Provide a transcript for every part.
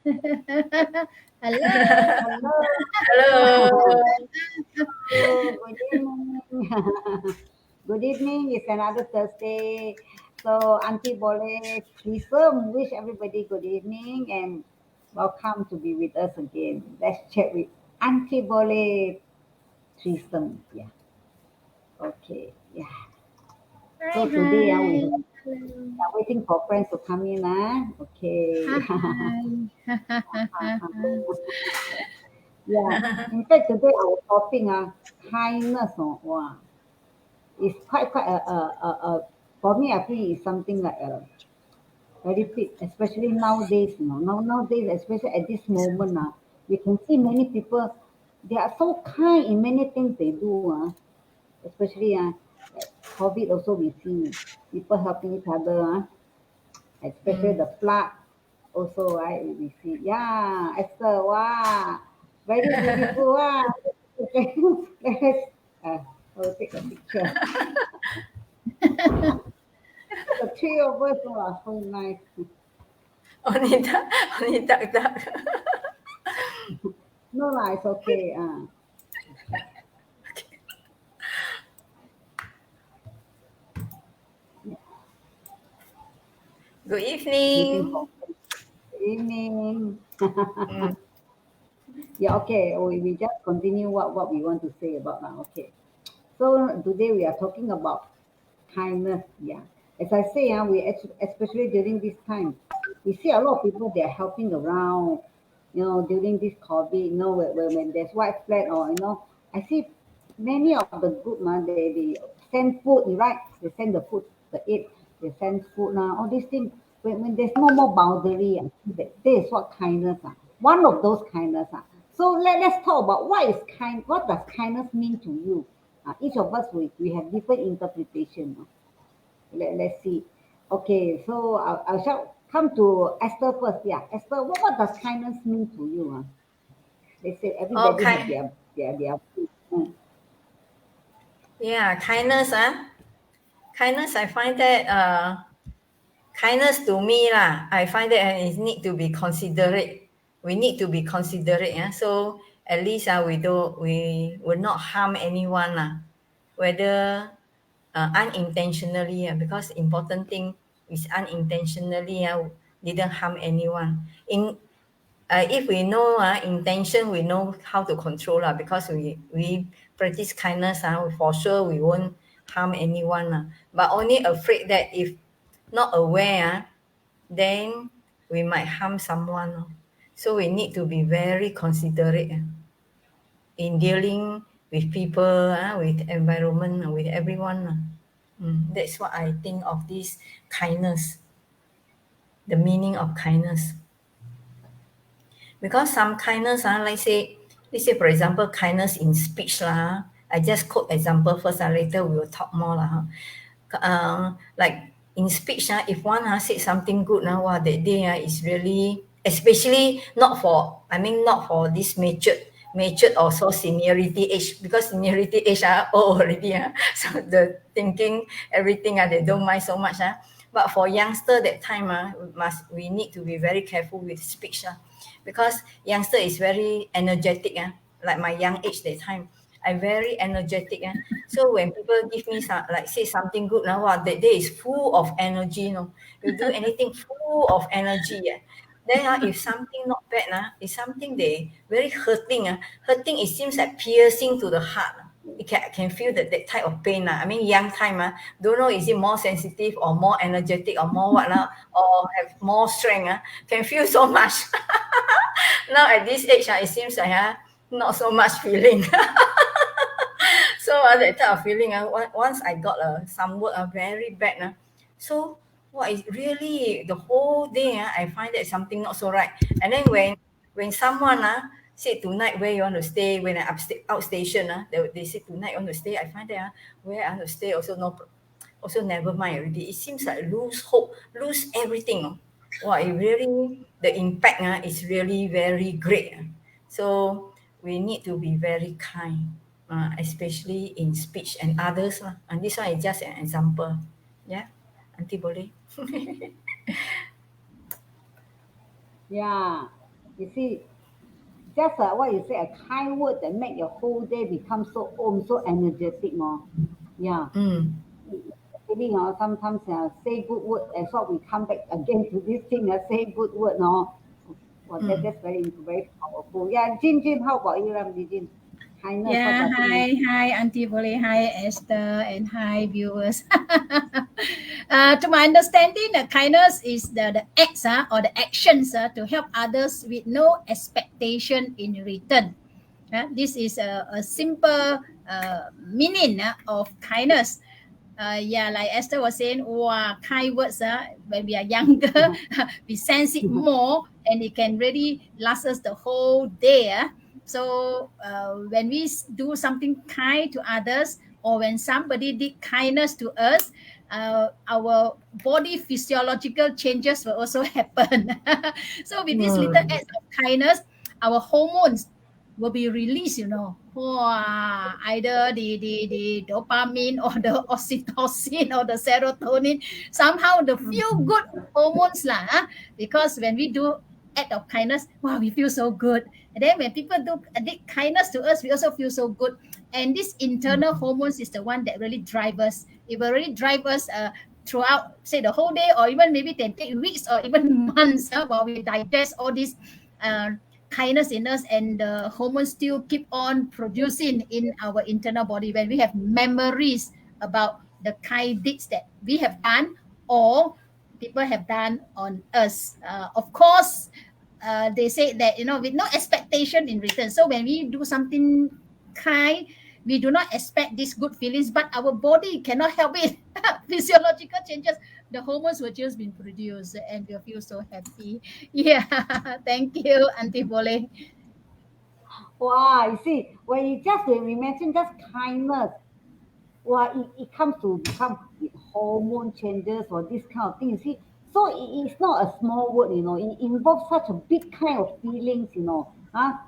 Hello. Hello. Hello. Good evening. Good evening. It's another Thursday. So, Auntie Bole, Triosome, wish everybody good evening and welcome to be with us again. Let's chat with Auntie Bole, Triosome. Yeah. Okay. Yeah. Hi, So today hi. we Hello. are waiting for friends to come in. Okay. Hi. Yeah. In fact, today our topic kindness. Oh, wow. It's quite for me. I feel it's something like a very big, especially nowadays. Nowadays, especially at this moment, we can see many people. They are so kind in many things they do. Especially like COVID. Also, we see people helping each other. Especially the flood. Also, right? We see. Yeah, Esther. Wow, very beautiful. Wow. Let's I'll take a picture. The three of us are so nice. Only duck, only duck. No lah, it's okay. Good Waiting for evening. good evening. Mm. Yeah, okay. We just continue what we want to say about now. Okay. So today we are talking about kindness. Yeah. As I say, especially during this time, we see a lot of people they are helping around. During this COVID, when there's white flag or I see many of the group they send food, right? They send the food, the aid, they send food now. All these things when there's no more boundary, I think that is what kindness one of those kindness So let's talk about what does kindness mean to you. Each of us we have different interpretation. Let's see. Okay, so I shall come to Esther first. Yeah, Esther, what does kindness mean to you? They say everybody have Okay. their Yeah, kindness. Kindness. I find that kindness to me lah. I find that it need to be considerate. We need to be considerate. Yeah. So at least we will not harm anyone lah. Whether unintentionally, because important thing is unintentionally didn't harm anyone. If we know intention, we know how to control because we practice kindness for sure we won't harm anyone but only afraid that if not aware then we might harm someone so we need to be very considerate in dealing with people with environment with everyone that's what I think of this kindness, the meaning of kindness. Because some kindness let's say for example kindness in speech lah. I just quote example first later we will talk more lah. Like in speech if one said something good wow, that day is really, especially not for this matured or so seniority age, because seniority age are old already so the thinking everything they don't mind so much but for youngster that time we need to be very careful with speech because youngster is very energetic like my young age that time I very energetic so when people give me some, like say something good now wow, that day is full of energy you do anything full of energy then if something not bad it's something they very hurting hurting it seems like piercing to the heart you can feel that type of pain I mean young time don't know is it more sensitive or more energetic or more what or have more strength can feel so much. Now at this age it seems like not so much feeling. So that type of feeling once I got some word very bad so what is really the whole day I find that something not so right. And then when someone say tonight where you want to stay, when I outstation they say tonight you want to stay, I find that where I want to stay also no also never mind already. It seems like lose hope, lose everything. Wow, it really the impact is really very great. So we need to be very kind, especially in speech and others. And this one is just an example. Yeah, Auntie boleh. yeah. You see, just what you say, a kind word that make your whole day become so energetic, no? Yeah. Mm. Maybe sometimes say good word and so we come back again to this thing, say good word, no? Well, Mm. that's very powerful. Yeah, Jim, how about you, Jim? Kindness, what Yeah, does it mean? hi, Auntie Boleh, hi, Esther, and hi, viewers. To my understanding, kindness is the acts or the actions to help others with no expectation in return. This is a simple meaning of kindness. Yeah, like Esther was saying, wow, kind words, when we are younger, we sense it more and it can really last us the whole day. So when we do something kind to others, or when somebody did kindness to us, our body physiological changes will also happen. So with this little Mm. acts of kindness, our hormones will be released, Wow, either the dopamine or the oxytocin or the serotonin, somehow the feel Mm. good hormones lah, because when we do act of kindness, wow, we feel so good. And then when people do did kindness to us, we also feel so good. And this internal hormones is the one that really drive us. It will really drive us throughout, say, the whole day, or even maybe can take weeks or even months while we digest all these uh, kindness in us, and the hormones still keep on producing in our internal body when we have memories about the kind deeds that we have done or people have done on us. Of course, they say that with no expectation in return. So when we do something kind, we do not expect these good feelings, but our body cannot help it. Physiological changes, the hormones will just be produced, and we'll feel so happy. Yeah, thank you, Auntie Bole. Wow, you see, when we mention just kindness, well, it comes to become with hormone changes or this kind of thing. You see, so it's not a small word. It involves such a big kind of feelings.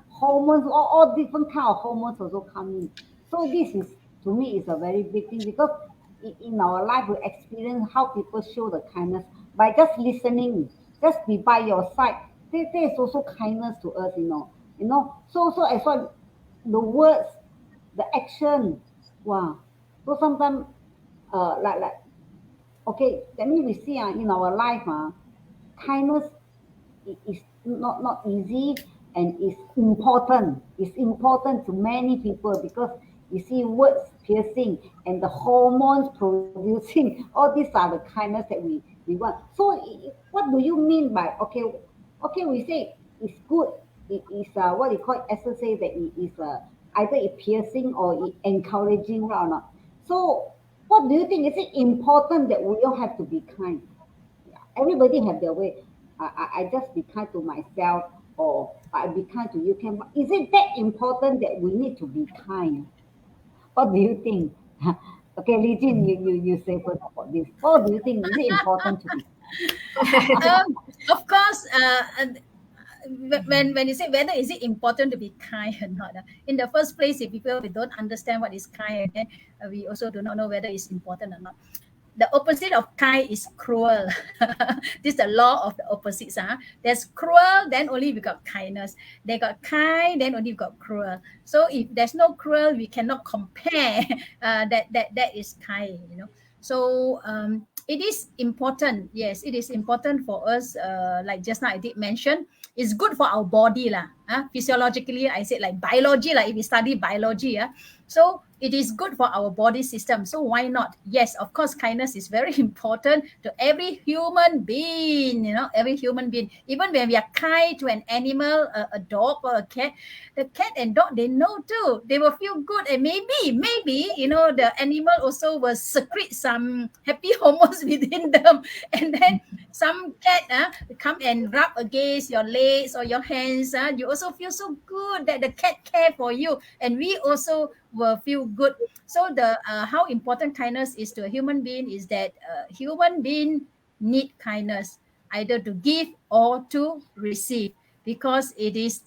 Hormones, all different kind of hormones also come in. So this is to me is a very big thing because in our life we experience how people show the kindness by just listening, just be by your side. There is also kindness to us. So as well, the words, the action. Wow. So sometimes, like okay, that means we see in our life, kindness is not easy and is important. It's important to many people because you see words piercing and the hormones producing. All these are the kindness that we want. So what do you mean by okay? We say it's good. It is what you call as say that it is either it piercing or it encouraging, right or not. So what do you think? Is it important that we all have to be kind? Everybody have their way. I just be kind to myself or I be kind to you. Is it that important that we need to be kind? What do you think? Okay, Li Jin, you say first about this. What do you think? Is it important to be? Of course, when you say whether is it important to be kind or not, in the first place, if people we don't understand what is kind, then we also do not know whether it's important or not. The opposite of kind is cruel. This is the law of the opposites. There's cruel, then only we got kindness. They got kind, then only we got cruel. So if there's no cruel, we cannot compare that is kind. So it is important. Yes, it is important for us. Like just now I did mention, it's good for our body lah. Physiologically, I said like biology, like if we study biology, so it is good for our body system. So why not? Yes, of course, kindness is very important to every human being. Every human being. Even when we are kind to an animal, a dog or a cat, the cat and dog, they know too. They will feel good, and maybe the animal also will secrete some happy hormones within them, and then some cat come and rub against your legs or your hands. You also feel so good that the cat care for you, and we also will feel good. So the how important kindness is to a human being is that human being need kindness either to give or to receive, because it is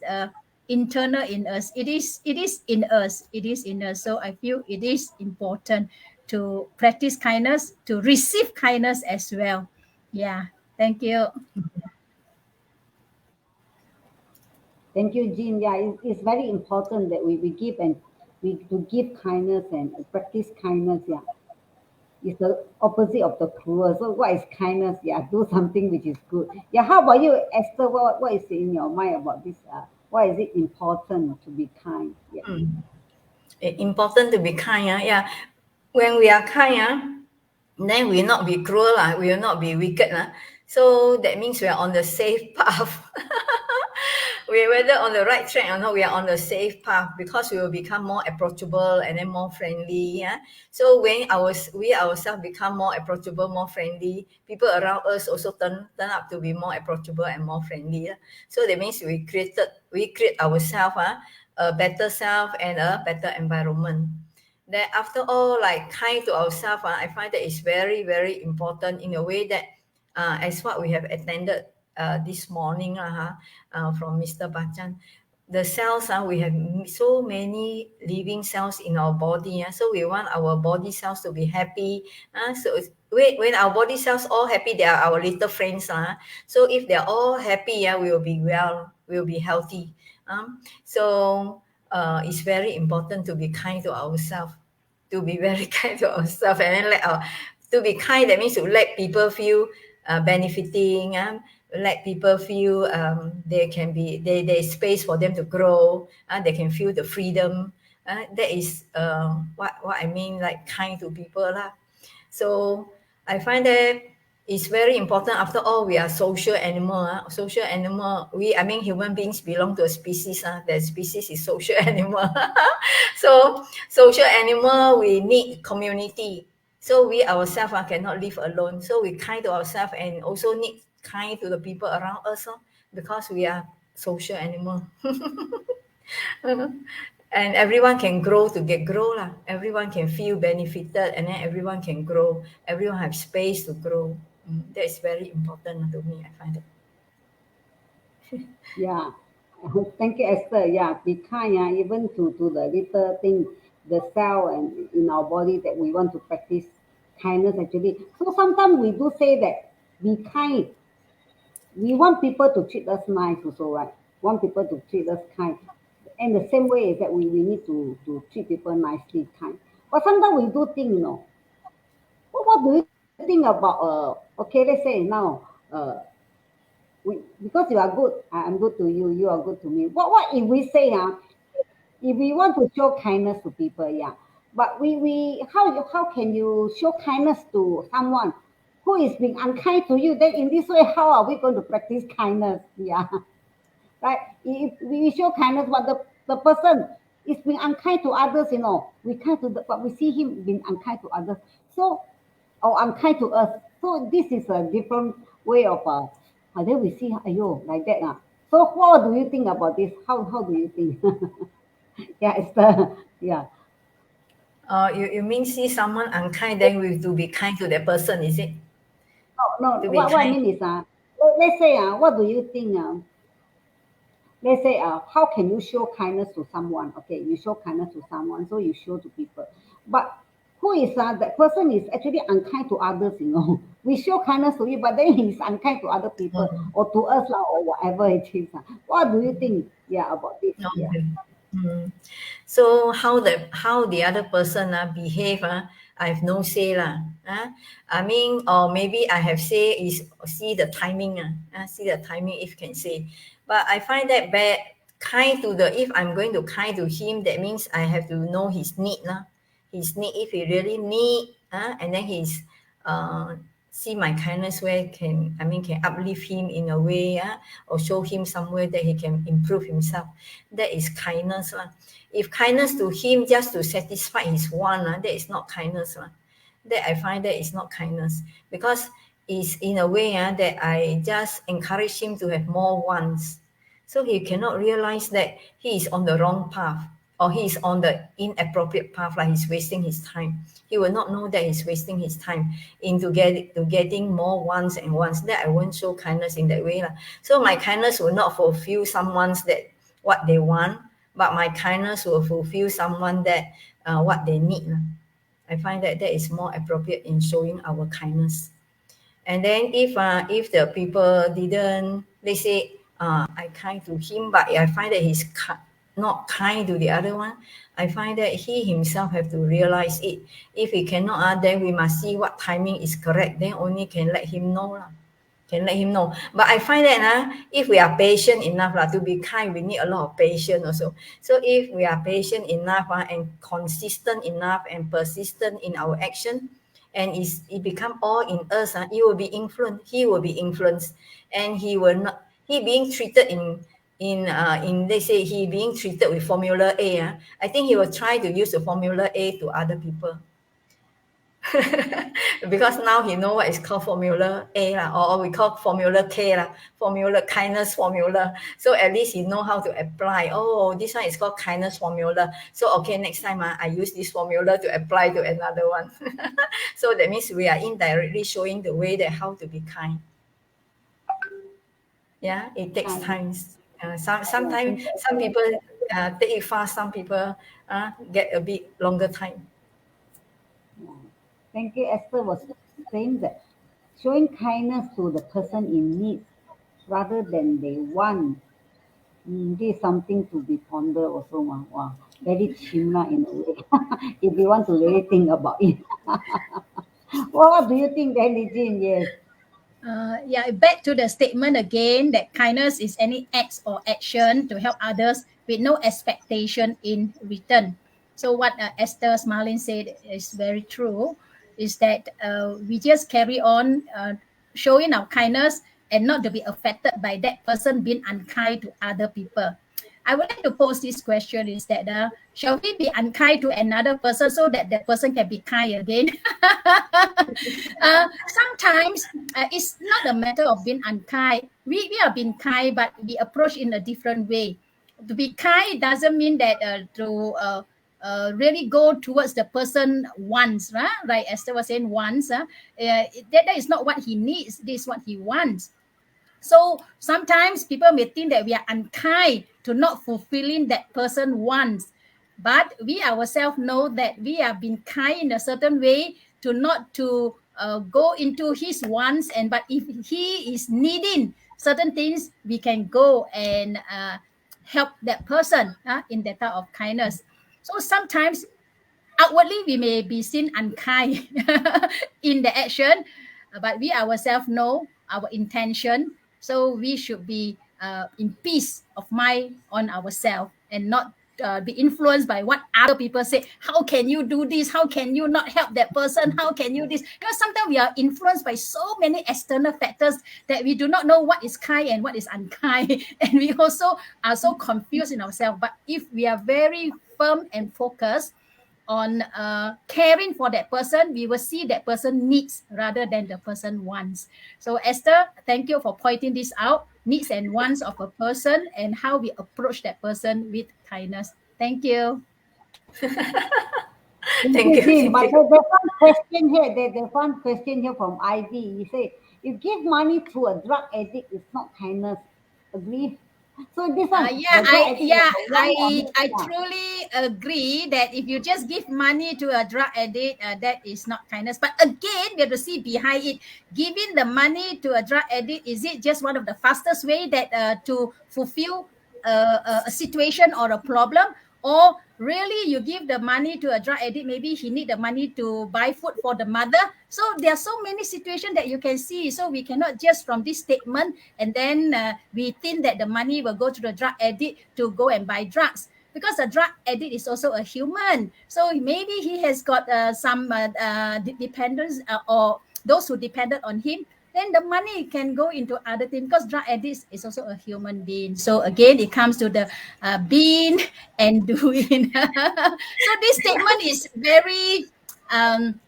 internal in us. It is in us. It is in us. So I feel it is important to practice kindness, to receive kindness as well. Yeah. Thank you. Thank you, Jean. Yeah, it's very important that we give and we to give kindness and practice kindness. Yeah, it's the opposite of the cruel. So what is kindness? Yeah, do something which is good. Yeah, how about you, Esther? What is in your mind about this? Why is it important to be kind? Yeah. Mm. Important to be kind. Yeah. When we are kind, then we will not be cruel, we will not be wicked. So that means we are on the safe path. We are whether on the right track or not, we are on the safe path because we will become more approachable and then more friendly. Yeah. So when we ourselves become more approachable, more friendly, people around us also turn up to be more approachable and more friendly. Yeah. So that means we create ourselves a better self and a better environment. Then after all, like kind to ourselves, I find that it's very, very important in a way that as what we have attended this morning from Mr. Bachan. The cells, we have so many living cells in our body. So we want our body cells to be happy. So when our body cells all happy, they are our little friends. So if they're all happy, we will be well, we will be healthy. So it's very important to be kind to ourselves, to be very kind to ourselves, and then to be kind. That means to let people feel benefiting, let people feel they can be there's space for them to grow, and they can feel the freedom. That is what I mean, like kind to people lah. So I find that it's very important. After all, we are social animal. Social animal. I mean, human beings belong to a species. That species is social animal. So social animal, we need community. So we ourselves cannot live alone. So we kind to ourselves and also need kind to the people around us, because we are social animal. And everyone can grow to get grow lah. Everyone can feel benefited, and then everyone can grow. Everyone have space to grow. That is very important to me. I find it. Yeah. Thank you, Esther. Yeah, be kind, yeah, even to the little thing, the cell and in our body that we want to practice kindness actually. So sometimes we do say that be kind. We want people to treat us nice also, right? Want people to treat us kind. And the same way is that we need to treat people nicely, kind. But sometimes we do think, what do you think about okay, let's say now because you are good, I'm good to you, you are good to me. What if we say if we want to show kindness to people, yeah, but we how can you show kindness to someone who is being unkind to you? Then in this way, how are we going to practice kindness? Yeah, right. If we show kindness, but the person is being unkind to others, we kind to but we see him being unkind to others. So or unkind to us. So this is a different way of and then we see ayo like that. So what do you think about this? How do you think? Yeah, Esther. Yeah. You mean see someone unkind, then we have to be kind to that person, is it? No, To be what I kind. mean is let's say what do you think let's say how can you show kindness to someone? Okay, you show kindness to someone, so you show to people. But who is that person is actually unkind to others. We show kindness to you, but then he's unkind to other people Mm. or to us or whatever it is. What do you think? Yeah, about this? Yeah. Okay. Mm. So how the other person behave, I have no say lah. I mean, or maybe I have say is see the timing, see the timing if can say. But I find that bad kind to the if I'm going to kind to him, that means I have to know his need lah. His need, if he really need, and then he's uh see my kindness where can uplift him in a way, or show him somewhere that he can improve himself. That is kindness lah. If kindness to him just to satisfy his want, that is not kindness lah. That I find that is not kindness, because it's in a way that I just encourage him to have more wants. So he cannot realize that he is on the wrong path, or he is on the inappropriate path, like he's wasting his time. He will not know that he's wasting his time into getting more wants and wants. That I won't show kindness in that way lah. So my kindness will not fulfill someone's that what they want, but my kindness will fulfill someone that what they need lah. I find that that is more appropriate in showing our kindness. And then if the people didn't, they say I kind to him, but I find that he's not kind to the other one. I find that he himself have to realize it. If he cannot, then we must see what timing is correct. Then only can let him know lah. Can let him know. But I find that if we are patient enough to be kind, we need a lot of patience also. So if we are patient enough and consistent enough and persistent in our action, and it become all in us, it will be influenced. He will be influenced, and he will not. He being treated in they say he being treated with Formula A. I think he will try to use the Formula A to other people. Because now he know what is called Formula A or we call Formula K Formula kindness formula. So at least he know how to apply. Oh, this one is called kindness formula. So okay, next time I use this formula to apply to another one. So that means we are indirectly showing the way that how to be kind. Yeah, it takes time. Sometimes some people take it fast. Some people get a bit longer time. Thank you. Esther was saying that showing kindness to the person in need rather than they want. This is something to be pondered also. Wow, very chim in a way. If you want to really think about it. What do you think, then, Jean? Yes. Yeah, back to the statement again that kindness is any acts or action to help others with no expectation in return. So what Esther Smalin said is very true, is that we just carry on showing our kindness and not to be affected by that person being unkind to other people. I would like to pose this question is that shall we be unkind to another person so that that person can be kind again? Sometimes it's not a matter of being unkind. We are being kind, but we approach in a different way. To be kind doesn't mean that to really go towards the person once, right? Right, Esther was saying once. That is not what he needs. This is what he wants. So sometimes people may think that we are unkind to not fulfilling that person wants. But we ourselves know that we are being kind in a certain way to not to go into his wants. And but if he is needing certain things, we can go and help that person in that type of kindness. So sometimes outwardly we may be seen unkind in the action, but we ourselves know our intention. So we should be in peace of mind on ourselves and not be influenced by what other people say. How can you do this? How can you not help that person? How can you this? Because sometimes we are influenced by so many external factors that we do not know what is kind and what is unkind. And we also are so confused in ourselves. But if we are very firm and focused on caring for that person, we will see that person needs rather than the person wants. So Esther, thank you for pointing this out, needs and wants of a person and how we approach that person with kindness. Thank you. Thank you. Jean, but there's one question here. There's one question here from Ivy. He said, "If give money to a drug addict, it's not kindness." Agree? So this one, I truly agree that if you just give money to a drug addict, that is not kindness. But again, we have to see behind it. Giving the money to a drug addict, is it just one of the fastest way that to fulfill a situation or a problem? Or really you give the money to a drug addict, maybe he need the money to buy food for the mother. So there are so many situations that you can see. So we cannot just from this statement and then we think that the money will go to the drug addict to go and buy drugs, because the drug addict is also a human. So maybe he has got some dependence or those who depended on him, then the money can go into other things, because drug addict is also a human being. So again, it comes to the being and doing. So this statement is very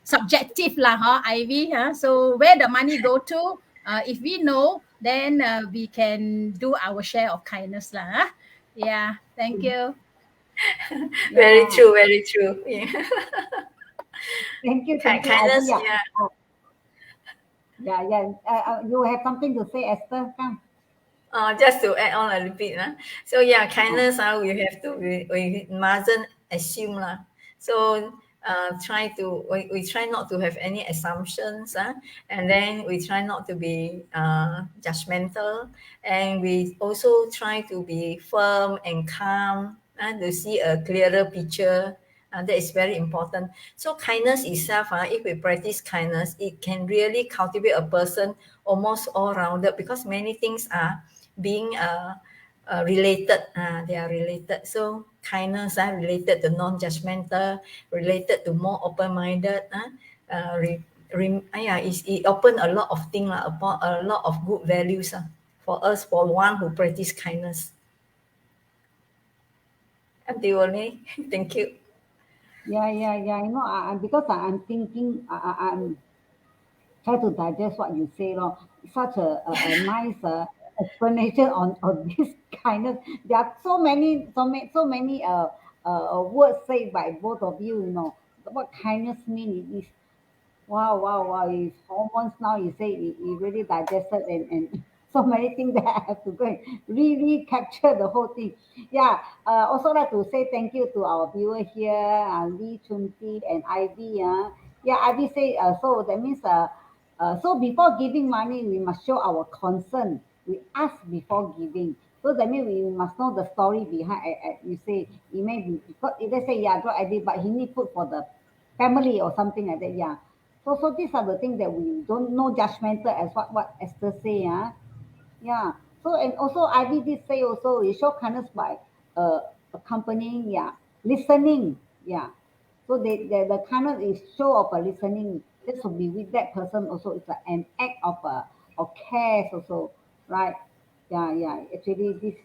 subjective lah, Ivy. So where the money go to, if we know, then we can do our share of kindness lah. Yeah, thank you. Very true, very true. Yeah. Thank you, Kindness, Ivy. yeah. You have something to say, Esther? Come. Just to add on a little bit. So yeah, kindness, we have to, we mustn't assume. So we try not to have any assumptions, and then we try not to be judgmental, and we also try to be firm and calm and to see a clearer picture. That is very important. So kindness itself, if we practice kindness, it can really cultivate a person almost all rounded, because many things are being related. They are related. So kindness are related to non-judgmental, related to more open-minded. It open a lot of things, upon a lot of good values for us, for one who practice kindness. Auntie Wole, thank you. Yeah. You know, because I'm thinking, I'm trying to digest what you say, lor. Such a nice explanation on this kindness. There are so many words said by both of you. You know what kindness mean. It is wow. It's hormones now. You say it really digested and so many things that I have to go and really capture the whole thing. Yeah. Also like to say thank you to our viewer here, Lee Chun Ti and Ivy. Yeah, Ivy say so that means so before giving money we must show our concern. We ask before giving. So that means we must know the story behind. You say it may be because let's say yeah, drug addict, but he need food for the family or something like that. Yeah. So these are the things that we don't know judgmental as what Esther say. Yeah. So and also Ivy did say also we show kindness by accompanying, yeah, listening. Yeah. So the kindness is show of a listening. Just to be with that person also it's an act of care also, right? Yeah. Actually this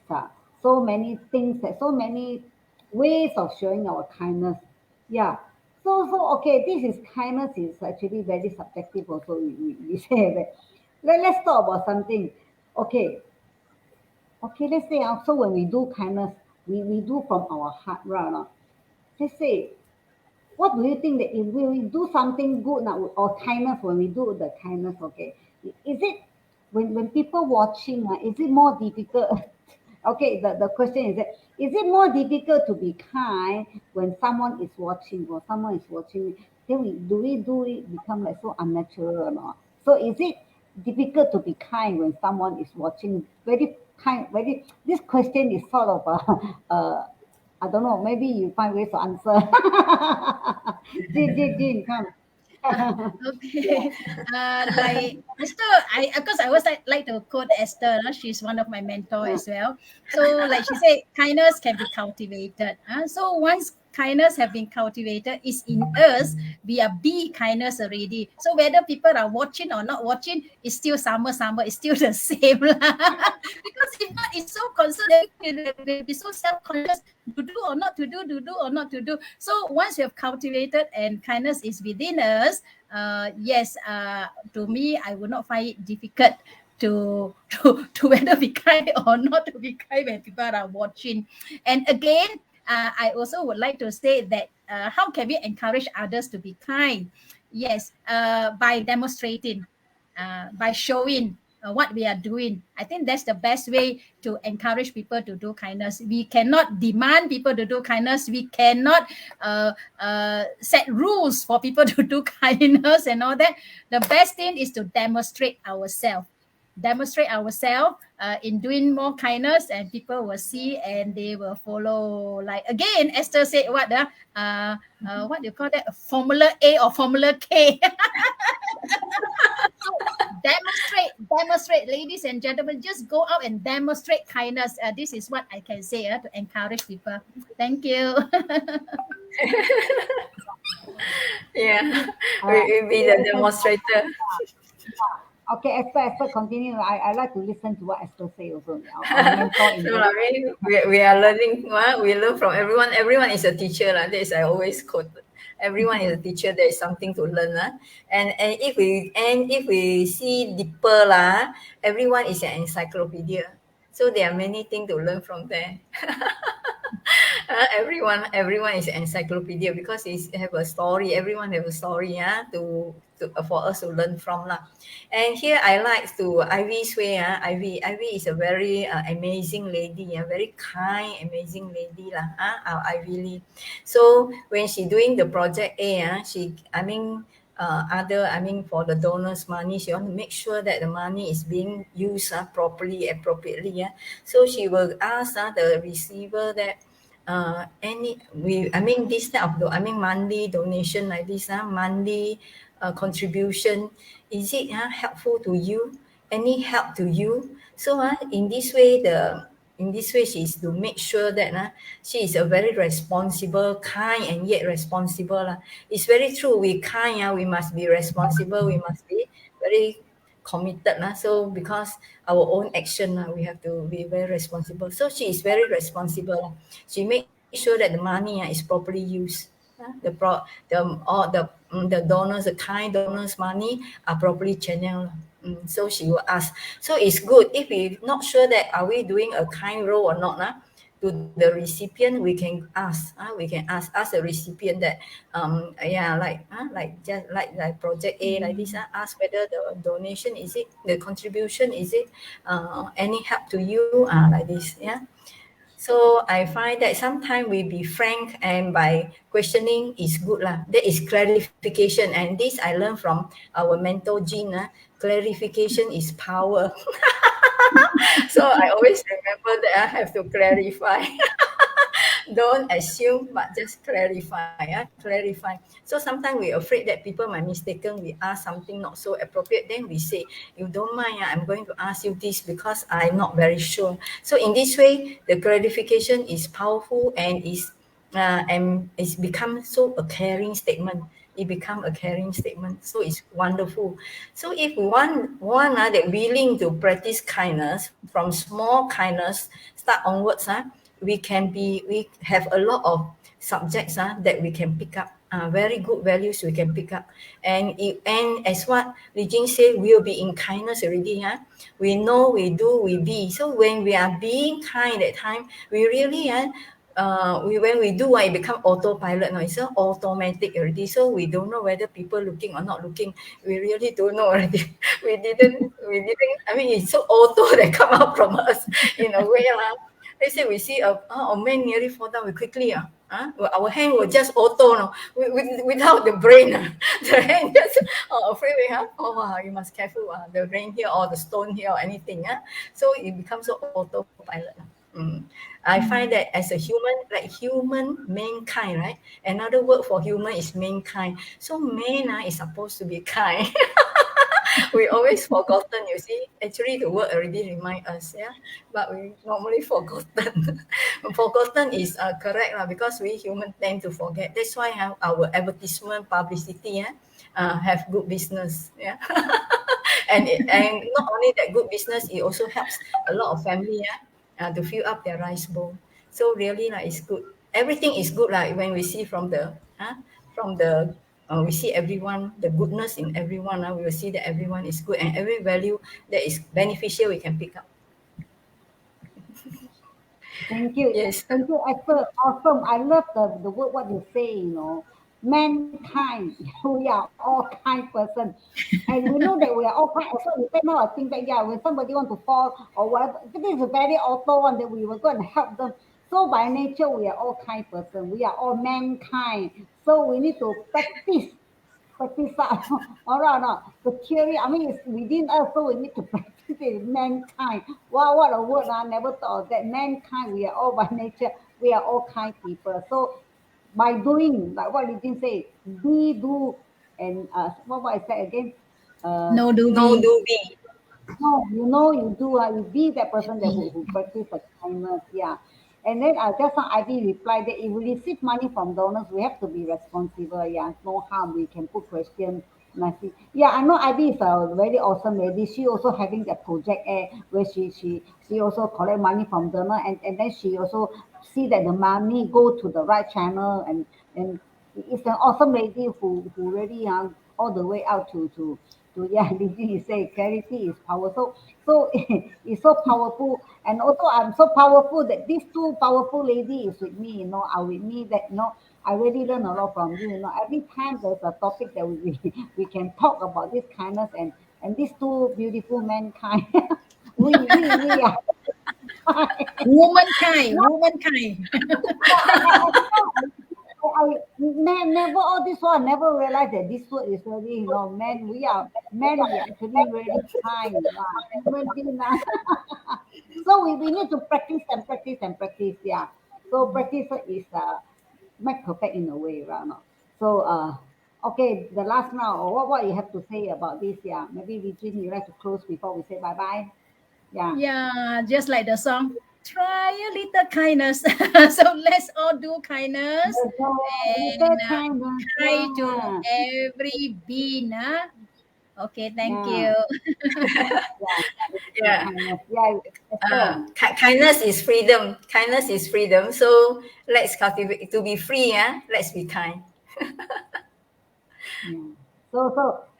so many things that so many ways of showing our kindness. Yeah. So okay, this is kindness is actually very subjective also. We say that. Let's talk about something. Okay, let's say also when we do kindness, we do from our heart, right? Or not? Let's say, what do you think that if we do something good now or kindness when we do the kindness, okay? Is it when people watching, is it more difficult? Okay, the question is that is it more difficult to be kind when someone is watching or someone is watching? Then we do it become like so unnatural or not? So is it difficult to be kind when someone is watching? Very kind, very. This question is sort of I don't know. Maybe you find ways to answer. Jin, come. Okay. Like Esther, I of course I always like to quote Esther. She's one of my mentor Yeah. as well. So like she said, kindness can be cultivated. So once kindness have been cultivated, is in us. We are be kindness already. So whether people are watching or not watching, it's still summer. It's still the same lah. Because if not, it's so concerned. They'll be so self-conscious to do or not to do or not to do. So once we have cultivated and kindness is within us, yes, to me, I would not find it difficult to whether be kind or not to be kind when people are watching. And again, I also would like to say that how can we encourage others to be kind? Yes, by demonstrating, by showing what we are doing. I think that's the best way to encourage people to do kindness. We cannot demand people to do kindness. We cannot set rules for people to do kindness and all that. The best thing is to demonstrate ourselves. Demonstrate ourselves in doing more kindness, and people will see and they will follow. Like again, Esther said, what do you call that? A Formula A or Formula K? So demonstrate, ladies and gentlemen. Just go out and demonstrate kindness. This is what I can say to encourage people. Thank you. Yeah, we be the demonstrator. Okay, Esther, continue. I like to listen to what Esther say also. Our mentor in No, I mean, we are learning. We learn from everyone. Everyone is a teacher. That is, I always quote. Everyone is a teacher. There is something to learn. And if we see deeper, everyone is an encyclopedia. So there are many things to learn from there. Everyone is encyclopedia because it's have a story. Everyone have a story, to for us to learn from lah. And here I like to Ivy's way. Ivy is a very amazing lady. Very kind, amazing lady lah. Our Ivy Lee. So when she doing the project A, for the donors money, she want to make sure that the money is being used properly, appropriately. So she will ask the receiver that this type of monthly donation like this, monthly contribution, is it helpful to you? Any help to you? So in this way she is to make sure that she is a very responsible, kind and yet responsible lah. It's very true. We kind, we must be responsible. We must be very committed lah. So because our own action we have to be very responsible. So she is very responsible lah. She make sure that the money is properly used. The donors, the kind donors money are properly channeled. So she will ask. So it's good if we not sure that are we doing a kind role or not. To the recipient, we can ask. We can ask the recipient that like project A like this. Ask whether the donation is it, the contribution is it, any help to you, like this. So I find that sometimes we be frank and by questioning is good lah. That is clarification, and this I learned from our mentor Jean. Clarification is power. So I always remember that I have to clarify. Don't assume, but just clarify. Clarify. So sometimes we're afraid that people might mistaken. We ask something not so appropriate. Then we say, "You don't mind? I'm going to ask you this because I'm not very sure." So in this way, the clarification is powerful and it's become so a caring statement. It become a caring statement. So it's wonderful. So if one that willing to practice kindness from small kindness start onwards, we have a lot of subjects that we can pick up. Very good values we can pick up. And as what Li Jing said, we'll be in kindness already. We know, we do, we be. So when we are being kind that time, we really when we do, it become autopilot. No, it's automatic already. So we don't know whether people looking or not looking. We really don't know already. we didn't. It's so auto that come out from us in a way. They say we see a man nearly fall down, we quickly our hand will just auto, no, without the brain. The hand just afraid we have. You must careful the rain here or the stone here or anything. So it becomes so autopilot. I find that as a human, like human, mankind, right? Another word for human is mankind. So man is supposed to be kind. We always forgotten, you see. Actually, the word already remind us, but we normally forgotten. Forgotten is correct because we human tend to forget. That's why our advertisement publicity have good business, and not only that good business, it also helps a lot of family to fill up their rice bowl. So really, it's good. Everything is good, when we see from the we see everyone, the goodness in everyone. We will see that everyone is good and every value that is beneficial we can pick up. Thank you. Yes. Thank you, Esther. Awesome. I love the word what you say, Mankind, we are all kind person. And we know that we are all kind. So we say now I think that when somebody want to fall or whatever, this is a very auto one that we will go and help them. So by nature we are all kind person. We are all mankind. So we need to practice all right, no. The theory, it's within us, so we need to practice it. Mankind. Wow, what a word! I never thought of that. Mankind, we are all by nature, we are all kind people. So by doing, like what you did say, be, do, and what I said again? No, do No, be. do be. No, you do. You be that person that who practice the kindness. And then just now Ivy replied that if we receive money from donors, we have to be responsible. No harm. We can put question. Nicely. I know Ivy is a very awesome lady. She also having that project where she also collect money from donor and then she also see that the money go to the right channel and it's an awesome lady who really all the way out to Lizzie say clarity is power. So it's so powerful, and also I'm so powerful that these two powerful ladies is with me. Are with me. That I really learn a lot from you. Every time there's a topic that we can talk about this kindness and these two beautiful mankind. we are. Womankind, womankind. Never all this one. Never realized that this word is really, men. Men. We are actually really kind. Human being. So we need to practice and practice and practice. Yeah. So practice is make perfect in a way, right? No? So okay. The last now, or what you have to say about this? Yeah. Maybe Regine, you like to close before we say bye bye. Yeah. Yeah, just like the song, try a little kindness. So let's all do kindness There's a little and kindness. try to Yeah. every being. Okay, thank Yeah. you. Yeah. Little Yeah. kindness. Yeah. Esther. Kindness is freedom. Kindness is freedom. So let's cultivate to be free. Yeah, let's be kind. Yeah. So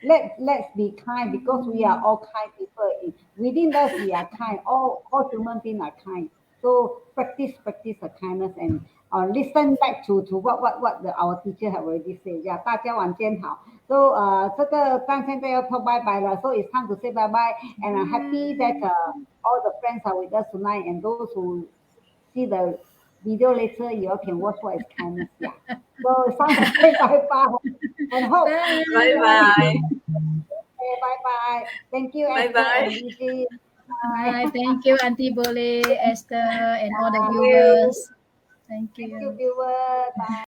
let's be kind because we are all kind people. Within us we are kind. All human beings are kind. So practice the kindness and listen back to what our teacher have already said. Yeah, 大家晚间好. So 这个班现在要 talk bye bye 了. So it's time to say bye bye. And I'm happy that all the friends are with us tonight and those who see the video later, you all can watch what is kindness. Yeah. So it's time to say bye bye. And hope Bye. Bye bye. bye bye. Thank you, Bye Esther and bye. Gigi. Bye. Bye. Thank you, Auntie Bole, Esther, and all the Thank viewers. you. Thank Thank you, you. viewer. Bye.